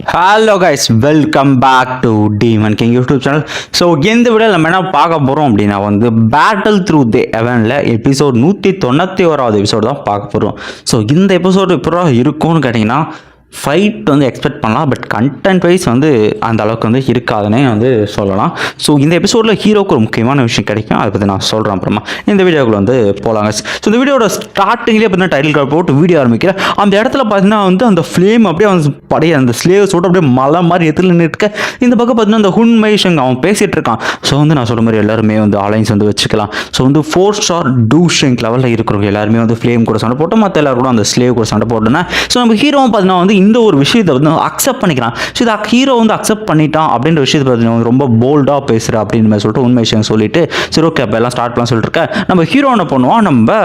Hello guys, welcome back to demon king YouTube channel. So இந்த video நம்ம என்ன பார்க்க போகிறோம் அப்படின்னா பேட்டில் த்ரூ தி ஹெவனில் எபிசோட் 191வது எபிசோடு தான் பார்க்க போகிறோம். ஸோ இந்த எபிசோடு இப்போ இருக்கும்னு கேட்டிங்கன்னா ஃபைட் எக்ஸ்பெக்ட் பண்ணலாம், பட் கண்டென்ட் வைஸ் அந்த அளவுக்கு இருக்காதுன்னே சொல்லலாம். ஸோ இந்த எபிசோடில் ஹீரோக்கு ஒரு முக்கியமான விஷயம் கிடைக்கும், அதை பற்றி நான் சொல்கிறேன் அப்புறமா. இந்த வீடியோக்குள்ள போகலாங்க. ஸோ இந்த வீடியோட ஸ்டார்டிங்லேயே பார்த்தீங்கன்னா டைட்டில் கார்டு போட்டு வீடியோ ஆரம்பிக்கிறேன். அந்த இடத்துல பார்த்தீங்கன்னா அந்த ஃப்ளேம் அப்படியே படைய அந்த ஸ்லேவ்ஸோட அப்படியே மலை மாதிரி எதில் நின்றுட்டு இந்த பக்கம் பார்த்தீங்கன்னா அந்த ஹுன்மைஷங் அவன் பேசிகிட்டு இருக்கான். ஸோ நான் சொல்ல மாதிரி எல்லாருமே அலைன்ஸ் வச்சுக்கலாம். ஸோ 4 ஸ்டார் டூஷிங் லெவலில் இருக்கிறவங்க எல்லாருமே ஃப்ளேம் கூட சண்டை போட்டு மற்ற எல்லாரும் கூட அந்த ஸ்லேவ் கூட சண்டை போட்டோன்னா ஸோ நம்ம ஹீரோவும் பார்த்தீங்கன்னா இந்த ஒரு விஷயத்தை அக்செப்ட் பண்ணிக்கிறான். ஸோ இதை ஹீரோ அக்செப்ட் பண்ணிட்டான் அப்படின்ற விஷயத்தை பார்த்தீங்கன்னா ரொம்ப போல்டாக பேசுகிற அப்படின்னு மாதிரி சொல்லிட்டு உண்மை விஷயம் சொல்லிட்டு சரி ஓகே அப்போ எல்லாம் ஸ்டார்ட் பண்ணலாம் சொல்லிட்டு இருக்க. நம்ம ஹீரோ என்ன பண்ணுவான், நம்ம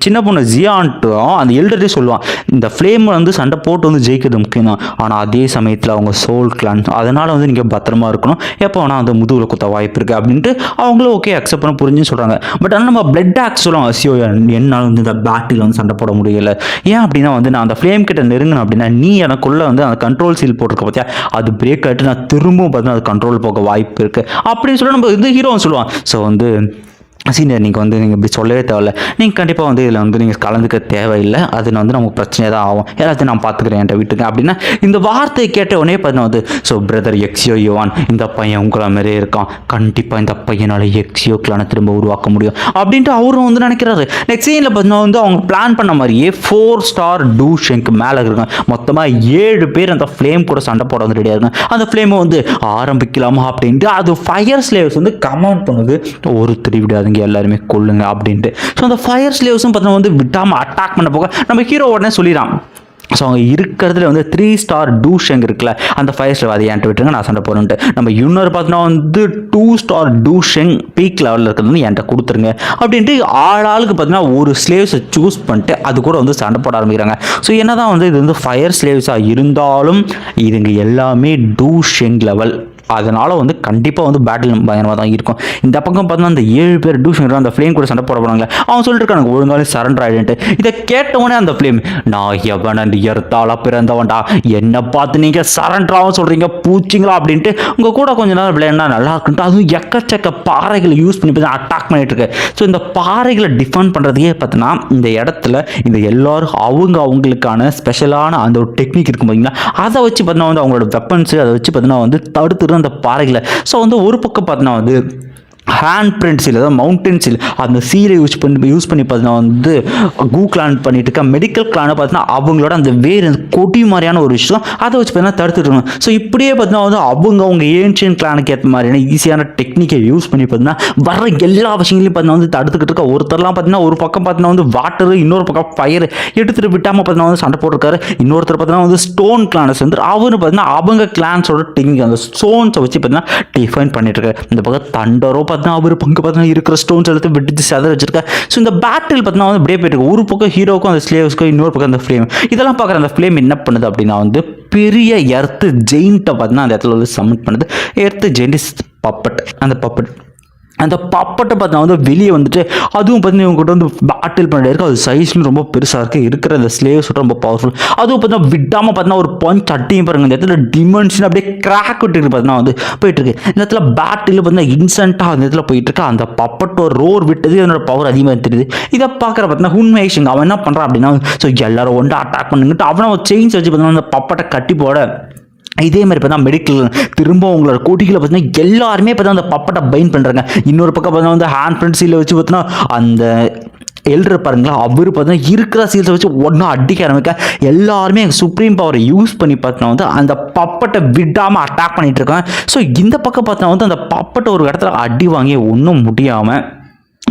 சின்ன பொண்ணு ஜியான்ட்டும் அந்த எல்டரே சொல்லுவான் இந்த ஃப்ளேம் சண்டை போட்டு ஜெயிக்கிறது முக்கியம் தான், ஆனால் அதே சமயத்தில் அவங்க சோல் கிளான், அதனால் நீங்கள் பத்திரமா இருக்கணும், எப்போ வேணால் முதுகில் குத்த வாய்ப்பு இருக்குது அப்படின்ட்டு அவங்களும் ஓகே அக்செப்ட் பண்ண புரிஞ்சுன்னு சொல்கிறாங்க. பட் ஆனால் நம்ம பிளட் ஆக்ட் சொல்லுவாங்க, ஐயோ என்னால் இந்த பேட்டில் சண்டை போட முடியல. ஏன் அப்படின்னா நான் அந்த ஃப்ளேம் கிட்ட நெருங்கினேன் அப்படின்னா நீ எனக்குள்ள அந்த கண்ட்ரோல் சீல் போட்டிருக்க பார்த்தியா, அது பிரேக் ஆகிட்டு நான் திரும்பவும் பார்த்தீங்கன்னா அது கண்ட்ரோல் போக வாய்ப்பு இருக்குது அப்படின்னு சொல்லி நம்ம ஹீரோ சொல்லுவான். ஸோ சீனியர் நீங்கள் நீங்கள் இப்படி சொல்லவே தேவையில்ல, நீங்கள் கண்டிப்பாக இதில் நீங்கள் கலந்துக்க தேவையில்லை, அது நமக்கு பிரச்சனை தான் ஆகும், எல்லாத்தையும் நான் பார்த்துக்கிறேன் என்கிட்ட வீட்டுக்கு அப்படின்னா இந்த வார்த்தையை கேட்ட உடனே பார்த்தீங்கன்னா ஸோ பிரதர் எக்ஸியோ யுவான் இந்த பையன் உங்களை மாதிரியே இருக்கான், கண்டிப்பாக இந்த பையனால் எக்ஸியோ கிளானை திரும்ப உருவாக்க முடியும் அப்படின்ட்டு அவரும் நினைக்கிறாரு. நெக்ஸ்ட் சீனில் பார்த்தீங்கன்னா அவங்க பிளான் பண்ண மாதிரியே 4 ஸ்டார் டூஷங்க்கு மேலே இருக்காங்க. மொத்தமாக 7 பேர் அந்த ஃப்ளேம் கூட சண்டை போட ரெடியாக இருக்காங்க. அந்த ஃப்ளேமை ஆரம்பிக்கலாமா அப்படின்ட்டு அது ஃபயர் ஸ்லேவ்ஸ் கமெண்ட் பண்ணுது, ஒருத்தர் விடாதுங்க எல்லாருமே கொல்லுங்க அப்படின்ட்டு. ஸோ அந்த ஃபயர் ஸ்லேவ்ஸும் பார்த்தீங்கன்னா விட்டாமல் அட்டாக் பண்ண போக நம்ம ஹீரோ உடனே சொல்லிடுறான். ஸோ அவங்க இருக்கிறதுல 3 ஸ்டார் டூஷங் இருக்குல்ல அந்த ஃபயர் ஸ்லேவ் அதை என்கிட்ட விட்டுருங்க நான் சண்டை போகிறேன்ட்டு. நம்ம இன்னொரு பார்த்தீங்கன்னா 2 ஸ்டார் டூஷங் பீக் லெவலில் இருக்கிறது என்கிட்ட கொடுத்துருங்க அப்படின்ட்டு ஆளுக்கு பார்த்தீங்கன்னா ஒரு ஸ்லேவ்ஸை சூஸ் பண்ணிட்டு அது கூட சண்டை போட ஆரம்பிக்கிறாங்க. ஸோ என்ன தான் இது ஃபயர் ஸ்லேவ்ஸாக இருந்தாலும் இதுங்க எல்லாமே டூஷங் லெவல், அதனால் கண்டிப்பாக பேட்டில் பயங்கரமாக தான் இருக்கும். இந்த பக்கம் பார்த்தீங்கன்னா அந்த 7 பேர் டூஷன் அந்த ஃப்ளேம் கூட சண்டை போட போனாங்க. அவன் சொல்லிட்டு இருக்காங்க ஒழுங்காலே சரண்டர் ஆகிடுன்ட்டு. இதை கேட்டவொடனே அந்த ஃப்ளேம் நான் எவன் எர்த்தாலாக பிறந்தவன்டா, என்னை பார்த்து நீங்கள் சரண்டராகவும் சொல்கிறீங்க பூச்சிங்களா அப்படின்ட்டு உங்கள் கூட கொஞ்ச நேரம் விளையாடினா நல்லா இருக்குன்ட்டு அதுவும் எக்கச்சக்க பாறைகளை யூஸ் பண்ணி பார்த்து அட்டாக் பண்ணிட்டு இருக்கு. ஸோ இந்த பாறைகளை டிஃபெண்ட் பண்ணுறதுக்கே பார்த்தீங்கன்னா இந்த இடத்துல இந்த எல்லாரும் அவங்களுக்கான ஸ்பெஷலான அந்த ஒரு டெக்னிக் இருக்கும் பார்த்தீங்கன்னா அதை வச்சு பார்த்தீங்கன்னா அவங்களோட வெப்பன்ஸு அதை வச்சு பார்த்தீங்கன்னா தடுத்துட்டு அந்த பாறைகளை. ஸோ ஒரு பக்கம் பார்த்தீங்கன்னா ஹேண்ட் பிரிண்ட் சீல், அதாவது மவுண்டன் சீல், அந்த சீலை யூஸ் பண்ணி பார்த்தீங்கன்னா கூ கிளான் பண்ணிட்டு இருக்க மெடிக்கல் கிளானை பார்த்தீங்கன்னா அவங்களோட அந்த வேறு கொடி மாதிரியான ஒரு விஷயம் அதை வச்சு பார்த்தீங்கன்னா தடுத்துட்டு. ஸோ இப்படியே பார்த்தீங்கன்னா அவங்க ஏன்ஷியன் கிளானுக்கு ஏற்ற மாதிரியான ஈஸியான டெக்னிக்கை யூஸ் பண்ணி பார்த்தீங்கன்னா வர எல்லா விஷயங்களையும் பார்த்தீங்கன்னா தடுத்துக்கிட்டு இருக்க. ஒருத்தர்லாம் பார்த்தீங்கன்னா ஒரு பக்கம் பார்த்தீங்கன்னா வாட்டர், இன்னொரு பக்கம் ஃபயர் எடுத்துகிட்டு விட்டாமல் பார்த்தீங்கன்னா சண்டை போட்டிருக்காரு. இன்னொருத்தர் பார்த்தீங்கன்னா ஸ்டோன் கிளானஸ் அவரு பார்த்தீங்கன்னா அவங்க கிளான்ஸோட டெக்னிக் அந்த ஸ்டோன்ஸை வச்சு பார்த்தீங்கன்னா டிஃபைன் பண்ணிட்டு இருக்காரு. இந்த பக்கம் தண்டரோ அவர் பங்கு பார்த்தீங்கன்னா இருக்கிற ஸ்டோன்ஸ் எல்லாத்தையும் வெடிச்சு செதற வச்சிருக்காரு. ஸோ இந்த பேட்டில் பார்த்தீங்கன்னா அப்படியே போயிட்டு ஒரு பக்கம் ஹீரோக்கும் அந்த ஸ்லேவ்ஸ்க்கும் இன்னொரு பக்கம் அந்த ஃப்ளேம் இதெல்லாம் பார்க்குற அந்த ஃப்ளேம் என்ன பண்ணுது அப்படின்னா பெரிய எர்த்து ஜெயிண்ட்டை பார்த்தீங்கன்னா அந்த இடத்துல சப்மிட் பண்ணுது. எர்த்து ஜெயிண்ட் பப்பட், அந்த பப்பட்டை பார்த்தீங்கன்னா வெளியே வந்துட்டு அதுவும் பார்த்தீங்கன்னா இவங்ககிட்ட பேட்டில் பண்ணிட்டு இருக்கு. அது சைஸ்லும் ரொம்ப பெருசாக இருக்குது, இருக்கிற அந்த ஸ்லேவ்ஸ் ரொம்ப பவர்ஃபுல். அதுவும் பார்த்தீங்கன்னா விடாமல் பார்த்தீங்கன்னா ஒரு பஞ்ச் அட்டியும் பாருங்க இந்த இடத்துல டிமென்ஷன் அப்படியே கிராக் விட்டுருக்கு பார்த்தீங்கன்னா போயிட்டு இருக்கு. இந்த இடத்துல பேட்டில் பார்த்தீங்கன்னா இன்ஸ்டன்ட்டாக அந்த இடத்துல போயிட்டு இருக்கு. அந்த பப்பட் ஒரு ரோர் விட்டது அதனோட பவர் அதிகமாக தெரியுது. இதை பார்க்குற பார்த்தீங்கன்னா உண்மைஷங்க அவன் என்ன பண்ணுறான் அப்படின்னா ஸோ எல்லாரும் ஒன்றா அட்டாக் பண்ணுங்கிட்டு அவனை செயின்ஸ் வச்சு பார்த்தீங்கன்னா அந்த பப்பட்டை கட்டி போட. இதே மாதிரி பார்த்தா மெடிக்கல் திரும்ப உங்களோட கோட்டிகளை பார்த்தீங்கன்னா எல்லாருமே பார்த்தா அந்த பப்பட்டை பைன் பண்ணுறாங்க. இன்னொரு பக்கம் பார்த்தீங்கன்னா ஹேண்ட் பிரிண்ட் சீலை வச்சு பார்த்தீங்கன்னா அந்த எல்டர் பாருங்களா அவர் பார்த்தீங்கன்னா இருக்கிற சீல்ஸை வச்சு ஒன்றா அடிக்க ஆரம்பிக்க எல்லாருமே சுப்ரீம் பவரை யூஸ் பண்ணி பார்த்தீங்கன்னா அந்த பப்பட்டை விடாமல் அட்டாக் பண்ணிட்டு இருக்காங்க. ஸோ இந்த பக்கம் பார்த்தீங்கன்னா அந்த பப்பட்டை ஒரு இடத்துல அடி வாங்கி ஒன்றும் முடியாமல்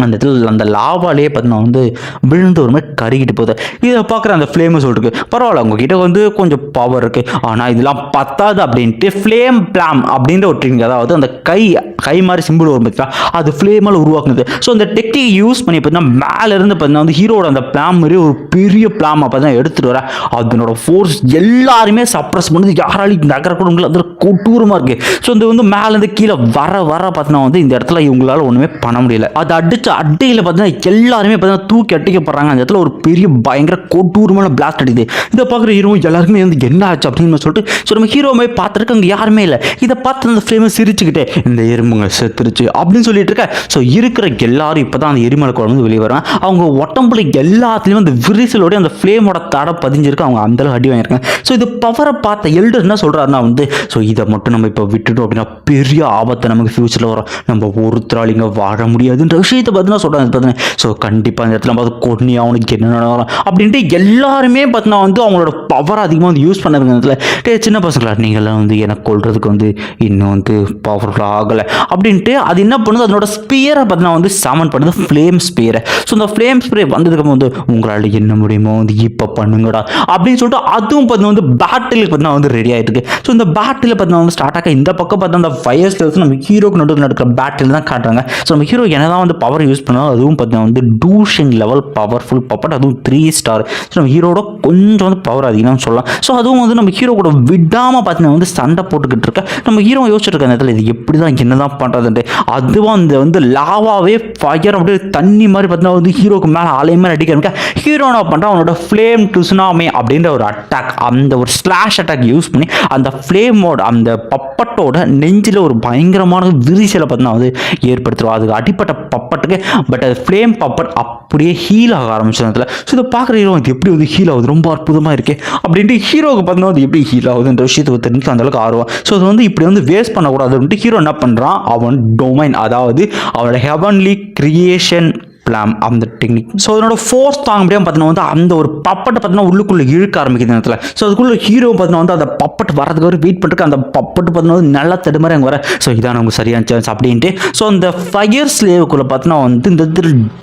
அந்த இடத்துல அந்த லாவாலே பார்த்தீங்கன்னா விழுந்து ஒரு மாதிரி கருகிட்டு போகுது. இதை பார்க்குற அந்த ஃப்ளேமை சொல்லிருக்கு பரவாயில்ல உங்ககிட்ட கொஞ்சம் பவர் இருக்குது, ஆனால் இதெல்லாம் பத்தாது அப்படின்ட்டு ஃப்ளேம் பிளாம் அப்படின்ற ஒரு ட்ரிங்க், அதாவது அந்த கை மாதிரி சிம்பிள் வரும் பார்த்தீங்களா, அது ஃப்ளேமால் உருவாக்குனது. ஸோ அந்த டெக்னிக் யூஸ் பண்ணி பார்த்தீங்கன்னா மேலேருந்து பார்த்தீங்கன்னா வந்து ஹீரோட அந்த பிளான் மாதிரி ஒரு பெரிய பிளாமை பார்த்தீங்கன்னா எடுத்துகிட்டு வர அதனோட ஃபோர்ஸ் எல்லாருமே சப்ரஸ் பண்ணுது. யாராலையும் நகரக்கூட அதில் கொடூரமாக இருக்குது. ஸோ இது வந்து மேலேருந்து கீழே வர பார்த்தீங்கன்னா வந்து இந்த இடத்துல இவங்களால ஒன்றுமே பண்ண முடியல. அது அடிச்ச அட்டையில் பார்த்தீங்கன்னா எல்லாருமே பார்த்தீங்கன்னா தூக்கி அட்டிக்கப்படுறாங்க. அந்த இடத்துல ஒரு பெரிய பயங்கர கொடூரமான பிளாஸ்ட் அடிக்குது. இதை பார்க்குற ஹீரோ எல்லாருமே வந்து என்ன ஆச்சு அப்படின்னு சொல்லிட்டு ஸோ நம்ம ஹீரோவை பார்த்துருக்கு அங்கே யாருமே இல்லை. இதை பார்த்து அந்த ஃப்ளேமை சிரிச்சுக்கிட்டே இந்த எறும்புங்க செத்துருச்சு அப்படின்னு சொல்லிட்டு இருக்க. ஸோ இருக்கிற எல்லாரும் இப்போ தான் அந்த எரிமலை குழம்பு வெளியே வராங்க. அவங்க உடம்புல எல்லாத்துலேயும் அந்த விரிசலோட அந்த ஃப்ளேமோட தடை பதிஞ்சிருக்கு. அவங்க அந்தளவு அடி வாங்கியிருக்காங்க. ஸோ இது பவரை பார்த்த எல்டர் என்ன சொல்கிறாருன்னா வந்து ஸோ இதை மட்டும் நம்ம இப்போ விட்டுட்டோம் அப்படின்னா பெரிய ஆபத்தை நமக்கு ஃபியூச்சரில் வரும். நம்ம ஒருத்தரால் இங்கே வாழ முடியாதுன்ற விஷயத்தை பார்த்தீங்கன்னா சொல்கிறாங்க. பார்த்தீங்கன்னா ஸோ கண்டிப்பாக அந்த இடத்துல பார்த்து கொன்னி அவனுக்கு என்ன நடக்கும் அப்படின்ட்டு எல்லாருமே பார்த்தீங்கன்னா வந்து அவங்களோட பவர் அதிகமாக வந்து யூஸ் பண்ணுறதுங்க. இடத்துல சின்ன பசங்களா நீங்கள்லாம் வந்து எனக்கு கொள்றதுக்கு வந்து இன்னும் வந்து பவர்ஃபுல்லாக ஆகலை அப்படின்ட்டு அது என்ன பண்ணுது, அதனோட ஸ்பியரை பார்த்தீங்கன்னா வந்து சாமன் பண்ணுது, ஃப்ளேம் ஸ்பியரை. ஸோ இந்த ஃப்ளேம் ஸ்பியர் வந்ததுக்கு வந்து உங்களால் என்ன முடியுமோ வந்து இப்போ பண்ணுங்கடா அப்படின்னு சொல்லிட்டு அதுவும் பார்த்தீங்கன்னா வந்து பேட்டிலுக்கு பார்த்தீங்கன்னா வந்து ரெடி ஆகிட்டு இருக்கு. ஸோ இந்த பேட்டில் பார்த்தீங்கன்னா வந்து ஸ்டார்ட் ஆக இந்த பக்கம் பார்த்தா அந்த ஃபயர் ஸ்டேல்ஸ் நம்ம ஹீரோக்கு நடுவில் நடக்கிற பேட்டில் தான் காட்டுறாங்க. ஸோ நம்ம ஹீரோ என்ன தான் வந்து பவர் யூஸ் பண்ணாலும் அதுவும் பார்த்தீங்கன்னா வந்து டூஷிங் லெவல் பவர்ஃபுல் பப்பட், அதுவும் 3 ஸ்டார். ஸோ நம்ம ஹீரோட கொஞ்சம் வந்து பவர் அதிகம்னு சொல்லலாம். ஸோ அதுவும் வந்து நம்ம ஹீரோ கூட விடாமல் பார்த்தீங்கன்னா வந்து சண்டை போட்டுக்கிட்டு இருக்க நம்ம ஹீரோ யோசிச்சிருக்க நேரத்தில் இது எப்படி தான் என்ன தான் பண்ணுறதுன்ட்டு அதுவும் அந்த வந்து லாவாவே ஃபயர் அப்படியே தண்ணி மாதிரி பார்த்தீங்கன்னா வந்து ஹீரோக்கு மேலே அலை மாதிரி அடிக்க ஹீரோ என்ன பண்ணுறான், அவனோட ஃப்ளேம் டு சுனாமி அப்படின்ற ஒரு அட்டாக், அந்த ஒரு ஸ்லாஷ் அட்டாக் யூஸ் பண்ணி அந்த ஃப்ளேமோட அந்த பப்பட்டோட நெஞ்சில் ஒரு பயங்கரமான விரிசலை பார்த்தீங்கன்னா வந்து ஏற்படுத்துகிறோம். அதுக்கு அடிப்பட்ட பப்பட்டுக்கு பட் அது ஃப்ளேம் பப்பட் அப்படியே ஹீல் ஆக ஆரம்பிச்சதுல. ஸோ இதை பார்க்குற ஹீரோ இது எப்படி வந்து ஹீல் ஆகுது, ரொம்ப அற்புதமாக இருக்கே அப்படின்ட்டு ஹீரோவுக்கு பார்த்தீங்கன்னா அது எப்படி ஹீல் ஆகுதுன்ற விஷயத்தை தெரிஞ்சு அந்தளவுக்கு ஆர்வம். ஸோ அது வந்து இப்படி வந்து வேஸ்ட் பண்ணக்கூடாது அப்படின்ட்டு ஹீரோ என்ன பண்ணுறான், அவன் டொமைன் அதாவது அவனோட ஹெவன்லி கிரியேஷன் பிளாம் அந்த டெக்னிக். ஸோ அதனோட ஃபோர்ஸ் தாங்க முடியாமல் பார்த்தீங்கன்னா வந்து அந்த ஒரு பப்பட்டை பார்த்தீங்கன்னா உள்ளுக்குள்ளே இழுக்க ஆரம்பிக்குது நேரத்தில். ஸோ அதுக்குள்ளே ஹீரோ பார்த்தீங்கன்னா வந்து அந்த பப்பட் வரதுக்கு வரை வெயிட் பண்ணிட்டு அந்த பப்பட்டு பார்த்தீங்கன்னா வந்து நல்லா தடுமாறி அங்கே வர. ஸோ இதான் நமக்கு சரியான சான்ஸ் அப்படின்ட்டு ஸோ அந்த ஃபயர் ஸ்லேவுக்குள்ளே பார்த்தீங்கன்னா வந்து இந்த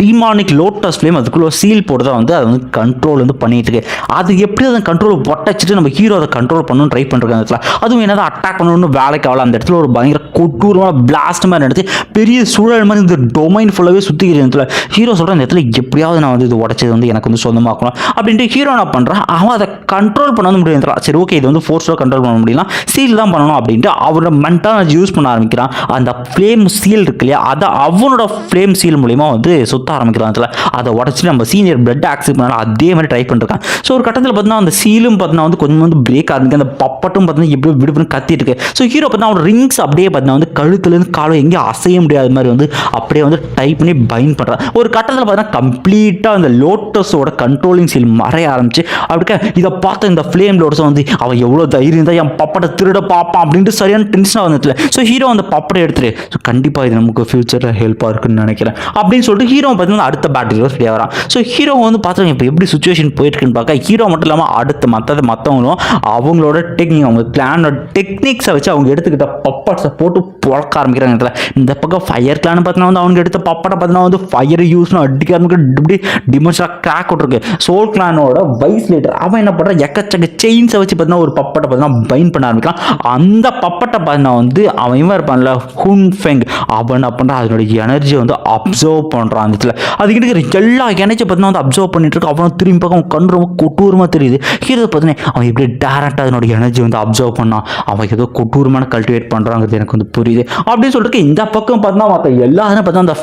டிமானிக் லோட்டஸ் ஃப்ளேம் அதுக்குள்ளே சீல் போட்டு தான் வந்து அதை வந்து கண்ட்ரோல் வந்து பண்ணிட்டு இருக்கு. அது எப்படி அதை கண்ட்ரோல் ஒட்டச்சிட்டு நம்ம ஹீரோ அதை கண்ட்ரோல் பண்ணணும்னு ட்ரை பண்ணுறாங்க இடத்துல. அதுவும் என்னதான் அட்டாக் பண்ணணும்னு வேலைக்கு ஆகலாம். அந்த இடத்துல ஒரு பயங்கர கொடூரமான பிளாஸ்ட் மாதிரி நடத்தி பெரிய சூழல் மாதிரி இந்த டொமைன் ஃபுல்லாகவே சுற்றிக்கிற இடத்துல ஹீரோ சொல்கிற இந்த இடத்துல எப்படியாவது நான் வந்து இது உடச்சது வந்து எனக்கு வந்து சொந்தமாக்கணும் அப்படின்ட்டு ஹீரோ என்ன பண்ணுறான், அவன் அதை கண்ட்ரோல் பண்ண முடியும். சரி ஓகே இது வந்து ஃபோர்ஸாக கண்ட்ரோல் பண்ண முடியலாம், சீல் தான் பண்ணணும் அப்படின்ட்டு அவரோட மென்டாக யூஸ் பண்ண ஆரம்பிக்கிறான். அந்த ஃப்ளேம் சீல் இருக்கு இல்லையா, அதை அவனோட ஃப்ளேம் சீல் மூலிமா வந்து சுத்த ஆரம்பிக்கிறான். அதில் அதை உடச்சிட்டு நம்ம சீனியர் பிளட் ஆக்செப்ட் பண்ணாலும் அதே மாதிரி ட்ரை பண்ணிருக்கான். ஸோ ஒரு கட்டத்தில் பார்த்தீங்கன்னா அந்த சீலும் பார்த்தீங்கன்னா வந்து கொஞ்சம் வந்து பிரேக் ஆகுது, அந்த பப்பட்டும் பார்த்தீங்கன்னா எப்படி விடுப்புன்னு கத்திட்டு இருக்கு. ஸோ ஹீரோ பார்த்தீங்கன்னா அவனோட ரிங்ஸ் அப்படியே பார்த்தீங்கன்னா வந்து கழுத்துலேருந்து காலம் எங்கேயும் அசைய முடியாத மாதிரி வந்து அப்படியே வந்து டைப் பண்ணி பைண்ட் பண்ணுறான். ஒரு கட்டத்தில் பார்த்தீங்கன்னா கம்ப்ளீட்டாக அந்த லோட்டஸோட கண்ட்ரோலிங் சீல் மறைய ஆரம்பிச்சு அப்படிக்க இதை பார்த்த இந்த ஃப்ளேம் லோட்டஸ் வந்து அவன் எவ்வளோ தைரியம் தான் என் பப்பட்டை திருட பார்ப்பான் அப்படின்ட்டு சரியான டென்ஷனாக வந்துட்டு. ஸோ ஹீரோ அந்த பப்பட்டை எடுத்துட்டு ஸோ கண்டிப்பாக இது நமக்கு ஃபியூச்சரில் ஹெல்ப்பாக இருக்குன்னு நினைக்கிறேன் அப்படின்னு சொல்லிட்டு ஹீரோ பார்த்தீங்கன்னா அடுத்த பேட்டில் ரெடி ஆகிறான். ஸோ ஹீரோ வந்து பார்த்துருங்க இப்போ எப்படி சுச்சுவேஷன் போயிருக்குன்னு பார்க்க ஹீரோ மட்டும் இல்லாமல் அடுத்த மற்றவங்களும் அவங்களோட டெக்னிக் அவங்க பிளானோட டெக்னிக்ஸை வச்சு அவங்க எடுத்துக்கிட்ட பப்பட்ஸை போட்டு பொழக்க ஆரம்பிக்கிறாங்க. இந்த பக்கம் ஃபயர் கிளான் பார்த்தீங்கன்னா வந்து அவங்க எடுத்த பப்பட்டை பார்த்தீங்கன்னா வந்து ஃபயர் யூஸ் அடிக்க இப்படி டிமென்ஷனாக கிராக் விட்டுருக்கு. சோல் கிளானோட வைஸ் லீடர் அவன் என்ன பண்ணுறான், எக்கச்சக்க செயின்ஸை வச்சு பார்த்தீங்கன்னா ஒரு பப்பட்டை பார்த்தீங்கன்னா பைண்ட் பண்ண ஆரம்பிக்கலாம். அந்த பப்பட்டை பார்த்தீங்கன்னா வந்து அவன் இவன் இருப்பான்ல ஹுன் ஃபெங் அவன் என்ன பண்ணுறான் அதனுடைய எனர்ஜியை வந்து அப்சர்வ் பண்ணுறான். அந்த இடத்துல அதுக்கிட்ட இருக்கிற எல்லா எனர்ஜியை பார்த்தீங்கன்னா வந்து அப்சர்வ் பண்ணிட்டு இருக்கு. அவன் திரும்பி பக்கம் அவன் கண் ரொம்ப கொடூரமாக தெரியுது. ஹீரோ பார்த்தீங்கன்னா அவன் எப்படி டேரக்டாக அதனுடைய எனர்ஜி வந்து அப்சர்வ் பண்ணான், அவன் ஏதோ கொடூரமான கல்டிவேட் பண்ணுறாங்கிறது எனக்கு வந்து புரியுது அப்படின்னு சொல்லிட்டு இந்த பக்கம் பார்த்தீங்கன்னா மற்ற எல்லாரும் பார்த்தா அந்த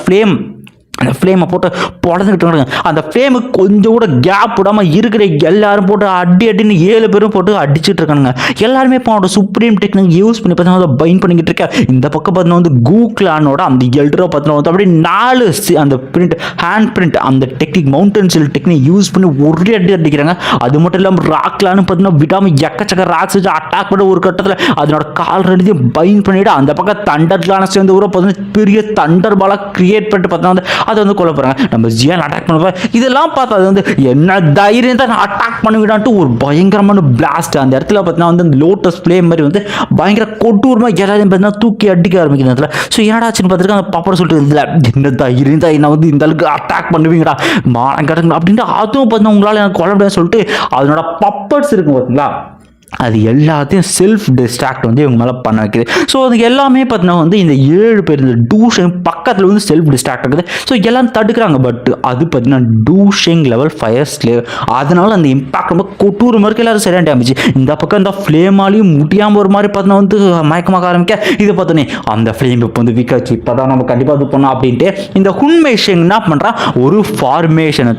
அந்த ஃப்ளேமை போட்டு புடந்துக்கிட்டு அந்த ஃப்ளேமுக்கு கொஞ்சம் கூட கேப் விடாமல் இருக்கிற எல்லாரும் போட்டு அடின்னு 7 பேரும் போட்டு அடிச்சுட்டு இருக்கானுங்க. எல்லாருமே இப்போ அவனோட சுப்ரீம் டெக்னிக் யூஸ் பண்ணி பார்த்தீங்கன்னா அதை பைண்ட் பண்ணிக்கிட்டு இருக்கேன். இந்த பக்கம் பார்த்தீங்கன்னா வந்து கூக்லானோட அந்த எல்டரோ பார்த்தீங்கன்னா வந்து அப்படியே 4 அந்த பிரிண்ட் ஹேண்ட் பிரிண்ட் அந்த டெக்னிக் மவுண்டன் சில் டெக்னிக் யூஸ் பண்ணி ஒரே அடிக்கிறாங்க. அது மட்டும் இல்லாமல் ராக்லான்னு பார்த்தீங்கன்னா விடாமல் எக்கச்சக்க ராக்ஸ் வச்சு அட்டாக் பண்ண ஒரு கட்டத்தில் அதனோட கால் ரெண்டுத்தையும் பைண்ட் பண்ணிவிட்டு அந்த பக்கம் தண்டர் கிளான சேர்ந்து கூட பார்த்தீங்கன்னா பெரிய தண்டர் பாலாக கிரியேட் பண்ணிட்டு பார்த்தீங்கன்னா அதை வந்து கொல்ல போறாங்க. நம்ம ஜியான் அட்டாக் பண்ண இதெல்லாம் பார்த்து அது வந்து என்ன தைரியம் தான் அட்டாக் பண்ணுவிடான்ட்டு ஒரு பயங்கரமான பிளாஸ்ட் அந்த இடத்துல பார்த்தீங்கன்னா வந்து அந்த லோட்டஸ் ஃப்ளேம் மாதிரி வந்து பயங்கர கொடூரமாக எல்லாரையும் பார்த்தீங்கன்னா தூக்கி அடிக்க ஆரம்பிக்கிற இடத்துல. ஸோ என்னடாச்சுன்னு பார்த்துருக்கேன் அந்த பாப்பரை சொல்லிட்டு இல்லை என்ன தைரியம் தான் என்ன வந்து இந்த அளவுக்கு அட்டாக் பண்ணுவீங்கடா மானம் கிடக்குங்க அப்படின்ட்டு அதுவும் பார்த்தீங்கன்னா உங்களால் எனக்கு கொல்ல முடியாது சொல்லிட்டு அதனோட பப்பர்ஸ் இருக்கும் பார்த்தீங்களா அது எல்லாத்தையும் செல்ஃப் டிஸ்ட்ராக்ட் வந்து இவங்க மேலே பண்ண வைக்குது. ஸோ அதுக்கு எல்லாமே பார்த்தீங்கன்னா வந்து இந்த 7 பேர் இந்த டூஷிங் பக்கத்தில் வந்து செல்ஃப் டிஸ்ட்ராக்ட் ஆகுது. ஸோ எல்லாம் தடுக்கிறாங்க. பட் அது பார்த்தீங்கன்னா டூஷிங் லெவல் ஃபயர் ஸ்லேவ். அதனால அந்த இம்பாக்ட் ரொம்ப கொட்டூர் மாதிரி எல்லாரும் சரியான டேமேஜ். இந்த பக்கம் இந்த ஃப்ளேமாலையும் முடியாமல் ஒரு மாதிரி பார்த்தீங்கன்னா வந்து மயக்கமாக ஆரம்பிக்க இதை பார்த்தோன்னே அந்த ஃப்ளேம் இப்போ வந்து வீக்காச்சு. இப்போ தான் நம்ம கண்டிப்பாக இது பண்ணோம் அப்படின்ட்டு இந்த ஹுன்மேஷன் என்ன பண்ணுறான், ஒரு ஃபார்மேஷன்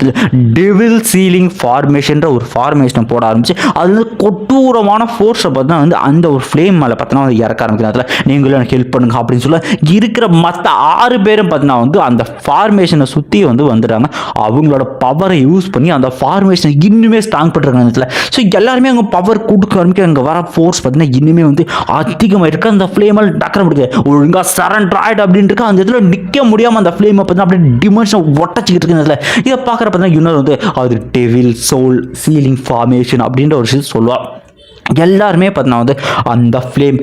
டெவில் சீலிங் ஃபார்மேஷன்ற ஒரு ஃபார்மேஷனை போட ஆரம்பிச்சு அது வந்து கொட்டூரமாக ஃபோர்ஸை பார்த்தீங்கன்னா வந்து அந்த ஒரு ஃப்ளேம் மேலே பார்த்தீங்கன்னா வந்து இறக்க ஆரம்பிக்கிறதுல நீங்களும் எனக்கு ஹெல்ப் பண்ணுங்க அப்படின்னு சொல்ல இருக்கிற மற்ற 6 பேரும் பார்த்தீங்கன்னா வந்து அந்த ஃபார்மேஷனை சுற்றி வந்து வந்துடுறாங்க. அவங்களோட பவரை யூஸ் பண்ணி அந்த ஃபார்மேஷனை இன்னுமே ஸ்ட்ராங் பண்ணுறாங்க. ஸோ எல்லாருமே அவங்க பவர் கொடுக்க ஆரம்பிக்க அங்கே வர ஃபோர்ஸ் பார்த்தீங்கன்னா இன்னுமே வந்து அதிகமாக இருக்குது. அந்த ஃப்ளேமால் டக்கரை பிடிக்குது ஒழுங்காக சரண்டர் ஆகிடு அப்படின்னு இருக்கு. அந்த இடத்துல நிற்க முடியாமல் அந்த ஃப்ளேமை பார்த்தீங்கன்னா அப்படியே டிமென்ஷனை ஒட்டச்சிக்கிட்டு இருக்குதுல. இதை பார்க்குற பார்த்தீங்கன்னா இன்னொரு வந்து அது டெவில் சோல் சீலிங் ஃபார்மேஷன் அப்படின்ற ஒரு விஷயம் சொல்லுவாள். எல்லாருமே பார்த்தீங்கன்னா வந்து அந்த flame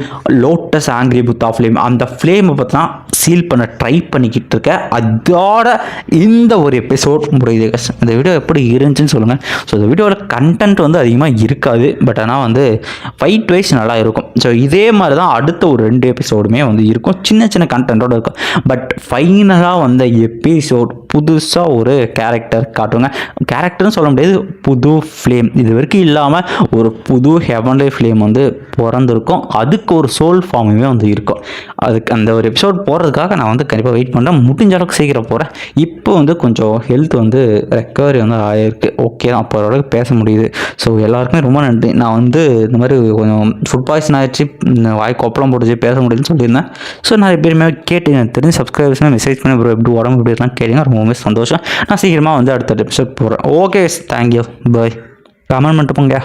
lotus angry Buddha flame அந்த ஃப்ளேமை பார்த்தீங்கன்னா சீல் பண்ண ட்ரை பண்ணிக்கிட்டு இருக்க. அதோட இந்த ஒரு எபிசோட் முடியுது. இந்த வீடியோ எப்படி இருந்துச்சுன்னு சொல்லுங்கள். ஸோ இந்த வீடியோவில் கண்டென்ட் வந்து அதிகமாக இருக்காது. பட் ஆனால் வந்து ஃபைட் வைஸ் நல்லா இருக்கும். ஸோ இதே மாதிரி தான் அடுத்த ஒரு 2 எபிசோடுமே வந்து இருக்கும். சின்ன சின்ன கண்டென்ட்டோடு இருக்கும். பட் ஃபைனலாக வந்த எபிசோட் புதுசாக ஒரு கேரக்டர் காட்டுவாங்க. கேரக்டர்னு சொல்ல முடியாது, புது ஃப்ளேம். இது வரைக்கும் இல்லாமல் ஒரு புது ஹெவன்லி ஃப்ளேம் வந்து பிறந்திருக்கும். அதுக்கு ஒரு சோல் ஃபார்முமே வந்து இருக்கும். அதுக்கு அந்த ஒரு எபிசோட் போகிறதுக்காக நான் வந்து கண்டிப்பாக வெயிட் பண்ணுறேன். முடிஞ்ச அளவுக்கு சீக்கிரம் போகிறேன். இப்போ வந்து கொஞ்சம் ஹெல்த் வந்து ரெக்கவரி வந்து ஆகிருக்கு. ஓகே தான், அப்போ ஓரளவுக்கு பேச முடியுது. ஸோ எல்லாருக்குமே ரொம்ப நன்றி. நான் வந்து இந்த மாதிரி கொஞ்சம் ஃபுட் பாய்சன் ஆகிடுச்சு, வாய் கொப்பளம் போட்டுச்சு, பேச முடியுதுன்னு சொல்லியிருந்தேன். ஸோ நிறைய பேருமே கேட்டு எனக்கு தெரிஞ்சு சப்ஸ்கிரைபர்ஸ்மே மெசேஜ் பண்ணி ப்ரோ எப்படி உடம்பு எப்படி இருக்கலாம் கேட்டீங்க. ரொம்பவே சந்தோஷம். நான் சீக்கிரமாக வந்து அடுத்த எபிசோட் போகிறேன். ஓகே, தேங்க்யூ, பாய். கமெண்ட் பண்ணிட்டு போங்க.